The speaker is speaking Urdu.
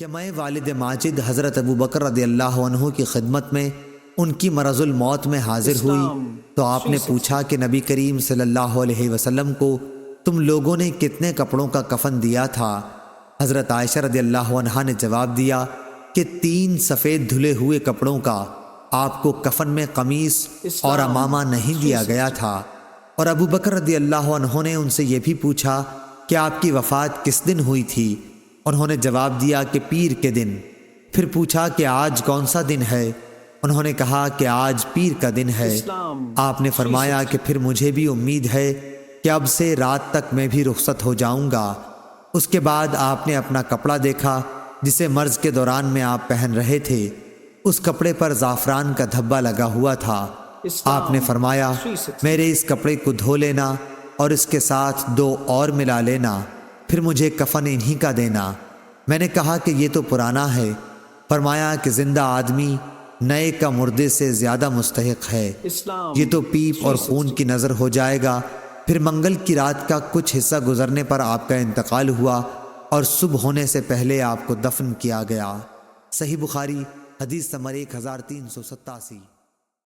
کہ میں والد ماجد حضرت ابو بکر رضی اللہ عنہ کی خدمت میں ان کی مرض الموت میں حاضر ہوئی تو آپ نے پوچھا کہ نبی کریم صلی اللہ علیہ وسلم کو تم لوگوں نے کتنے کپڑوں کا کفن دیا تھا؟ حضرت عائشہ رضی اللہ عنہا نے جواب دیا کہ 3 سفید دھلے ہوئے کپڑوں کا آپ کو کفن میں قمیص اور عمامہ نہیں دیا گیا تھا۔ اور ابو بکر رضی اللہ عنہ نے ان سے یہ بھی پوچھا کہ آپ کی وفات کس دن ہوئی تھی؟ انہوں نے جواب دیا کہ پیر کے دن۔ پھر پوچھا کہ آج کون سا دن ہے؟ انہوں نے کہا کہ آج پیر کا دن ہے۔ آپ نے فرمایا کہ پھر مجھے بھی امید ہے کہ اب سے رات تک میں بھی رخصت ہو جاؤں گا۔ اس کے بعد آپ نے اپنا کپڑا دیکھا جسے مرض کے دوران میں آپ پہن رہے تھے۔ اس کپڑے پر زعفران کا دھبا لگا ہوا تھا۔ آپ نے فرمایا میرے اس کپڑے کو دھو لینا اور اس کے ساتھ 2 اور ملا لینا، پھر مجھے کفن انہی کا دینا۔ میں نے کہا کہ یہ تو پرانا ہے۔ فرمایا کہ زندہ آدمی نئے کا مردے سے زیادہ مستحق ہے، یہ تو پیپ اور خون کی نظر ہو جائے گا۔ پھر منگل کی رات کا کچھ حصہ گزرنے پر آپ کا انتقال ہوا اور صبح ہونے سے پہلے آپ کو دفن کیا گیا۔ صحیح بخاری حدیث نمبر 1387۔